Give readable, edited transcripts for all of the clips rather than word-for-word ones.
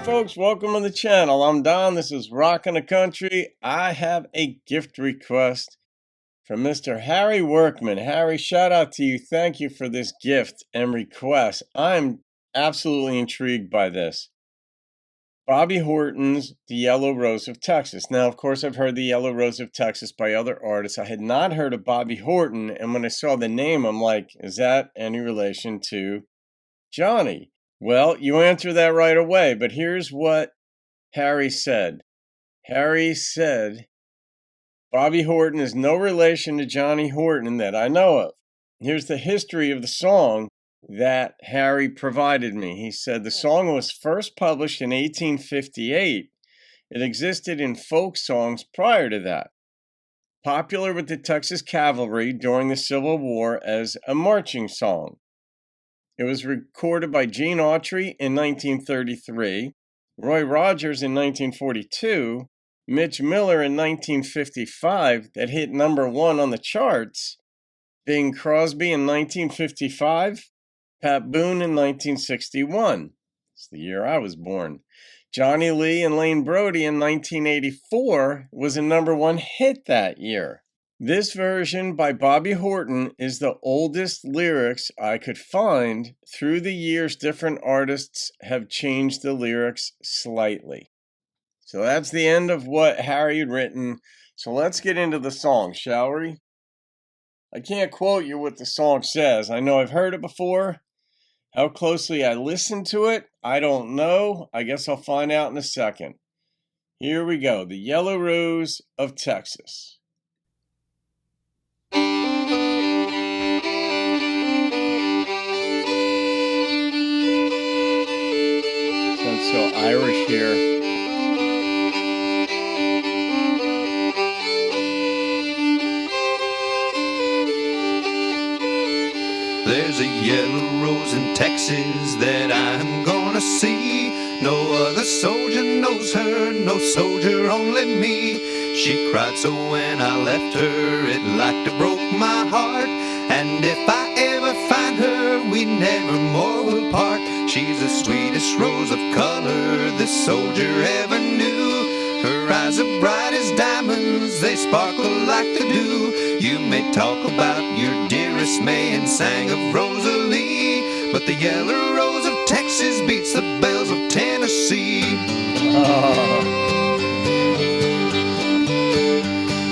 folks, welcome to the channel. I'm Don. This is Rockin' the Country. I have a gift request from Mr. Harry Workmon. Harry, shout out to you. Thank you for this gift and request. I'm absolutely intrigued by this. Bobbie Horton's The Yellow Rose of Texas. Now, of course, I've heard The Yellow Rose of Texas by other artists. I had not heard of Bobbie Horton, and when I saw the name, I'm like, is that any relation to Johnny? Well, you answer that right away, but here's what Harry said. Harry said, Bobbie Horton is no relation to Johnny Horton that I know of. Here's the history of the song that Harry provided me. He said the song was first published in 1858. It existed in folk songs prior to that. Popular with the Texas Cavalry during the Civil War as a marching song. It was recorded by Gene Autry in 1933, Roy Rogers in 1942, Mitch Miller in 1955 that hit #1 on the charts, Bing Crosby in 1955, Pat Boone in 1961. It's the year I was born. Johnny Lee and Lane Brody in 1984 was a #1 hit that year. This version by Bobbie Horton is the oldest lyrics I could find. Through the years, different artists have changed the lyrics slightly. So that's the end of what Harry had written. So let's get into the song, shall we? I can't quote you what the song says. I know I've heard it before. How closely I listened to it, I don't know. I guess I'll find out in a second. Here we go. The Yellow Rose of Texas. Sounds so Irish here. There's a yellow rose in Texas that I'm gonna see. No other soldier knows her, no soldier, only me. She cried so when I left her, it like to broke my heart. And if I ever find her, we never more will part. She's the sweetest rose of color this soldier ever knew. Her eyes are bright as diamonds, they sparkle like the dew. You may talk about your dearest May and sang of Rosalie, but the yellow rose of Texas beats the bells of Tennessee.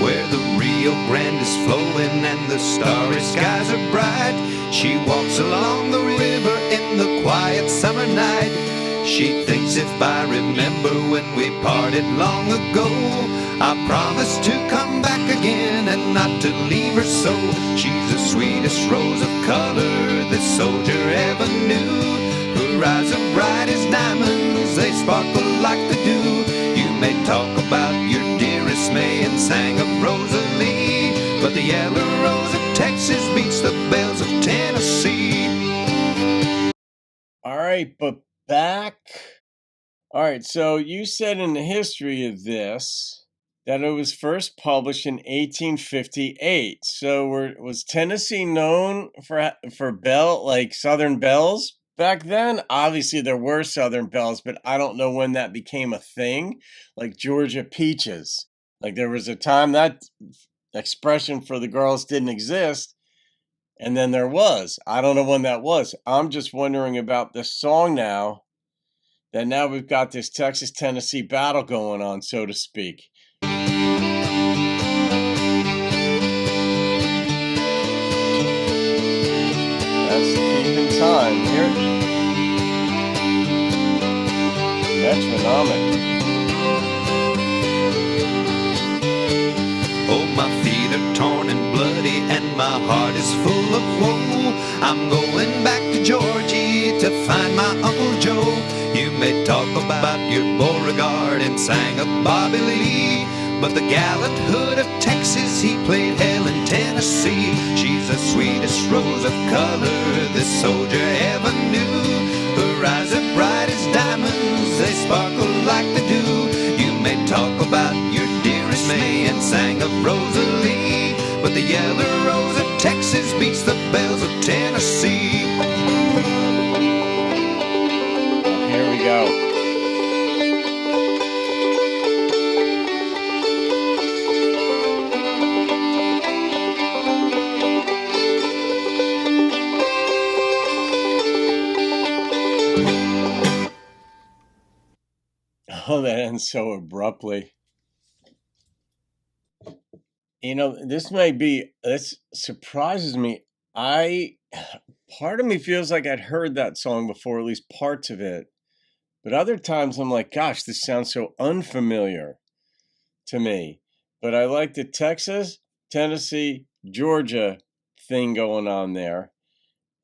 Where the Rio Grande is flowing and the starry skies are bright, she walks along the river in the quiet summer night. She thinks if I remember when we parted long ago, I promised to come back again and not to leave her so. She's the sweetest rose of color this soldier ever knew. Her eyes are bright as diamonds, they sparkle like the dew. You may talk about your dearest May and sang of Rosalie, but the yellow rose of Texas beats the bells of Tennessee. All right, but back. All right, so you said in the history of this that it was first published in 1858. So was Tennessee known for like Southern bells back then? Obviously, there were Southern bells, but I don't know when that became a thing. Like Georgia peaches. Like there was a time that expression for the girls didn't exist. And then there was. I don't know when that was. I'm just wondering about this song now, that now we've got this Texas-Tennessee battle going on, so to speak. That's keeping time here. Metronomic. Oh, my feet are torn and bloody and my heart is full of woe. I'm going back to Georgia to find my Uncle Joe. You may talk about your Beauregard and sang of Bobby Lee, but the gallant hood of Texas, he played hell in Tennessee. She's the sweetest rose of color this soldier ever knew. Her eyes are bright as diamonds, they sparkle like the dew. You may talk about your dearest May and sang of Rosalie, but the yellow rose of Texas beats the bells of Tennessee. Here we go. Oh, that ends so abruptly. This surprises me. I Part of me feels like I'd heard that song before, at least parts of it. But other times I'm like, gosh, this sounds so unfamiliar to me. But I like the Texas, Tennessee, Georgia thing going on there.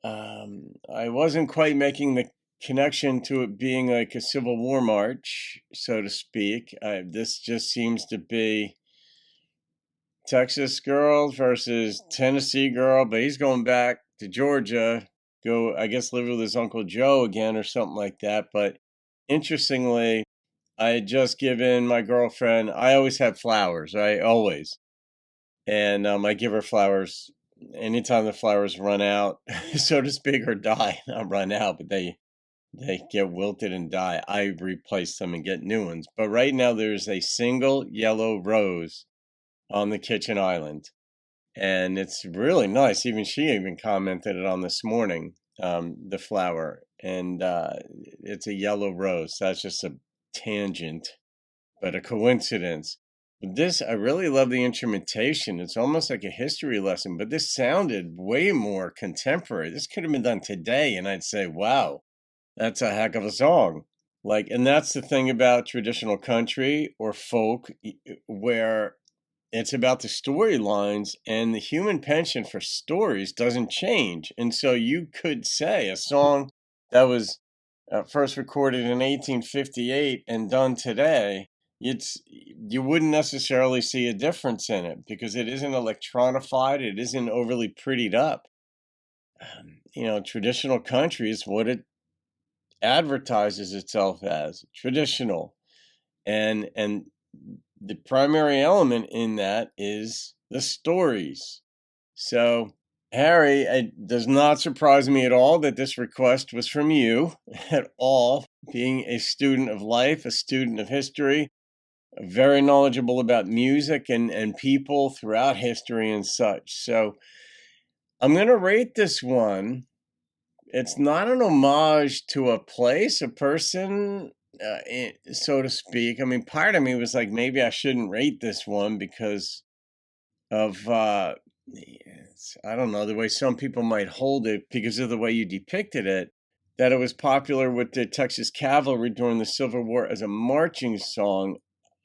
I wasn't quite making the connection to it being like a Civil War march, so to speak. This just seems to be Texas girl versus Tennessee girl, but he's going back to Georgia, I guess, live with his Uncle Joe again or something like that. But interestingly, I had just given my girlfriend, I always have flowers, right? Always. And I give her flowers anytime the flowers run out, so to speak, or die. Not run out, but they get wilted and die. I replace them and get new ones. But right now, there's a single yellow rose on the kitchen island, and it's really nice. She even commented it on this morning, the flower, and it's a yellow rose. That's just a tangent, but a coincidence. But this, I really love the instrumentation. It's almost like a history lesson, but this sounded way more contemporary. This could have been done today, and I'd say, wow, that's a heck of a song. Like, and that's the thing about traditional country or folk, where it's about the storylines, and the human penchant for stories doesn't change. And so you could say a song that was first recorded in 1858 and done today, you wouldn't necessarily see a difference in it because it isn't electronified, it isn't overly prettied up. Traditional country is what it advertises itself as, traditional. And the primary element in that is the stories. So, Harry, it does not surprise me at all that this request was from you at all. Being a student of life, a student of history, very knowledgeable about music and people throughout history and such. So, I'm going to rate this one. It's not an homage to a place, a person, so to speak. I mean, part of me was like, maybe I shouldn't rate this one because of, I don't know, the way some people might hold it because of the way you depicted it, that it was popular with the Texas Cavalry during the Civil War as a marching song.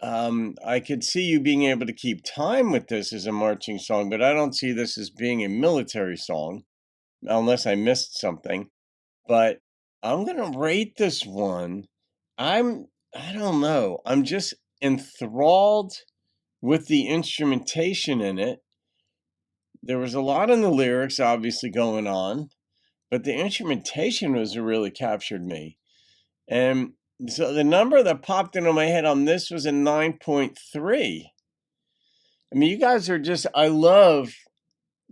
I could see you being able to keep time with this as a marching song, but I don't see this as being a military song unless I missed something. But I'm gonna rate this one. I don't know. I'm just enthralled with the instrumentation in it. There was a lot in the lyrics obviously going on, but the instrumentation was what really captured me. And so the number that popped into my head on this was a 9.3. I mean, you guys are just, I love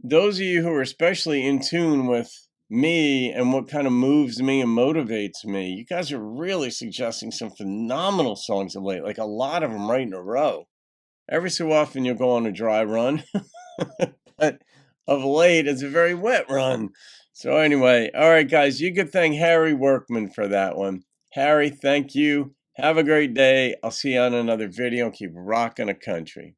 those of you who are especially in tune with me and what kind of moves me and motivates me. You guys are really suggesting some phenomenal songs of late, like a lot of them right in a row. Every so often you'll go on a dry run, but of late it's a very wet run. So anyway, all right, guys, you could thank Harry Workmon for that one. Harry, thank you. Have a great day. I'll see you on another video. Keep rocking a country.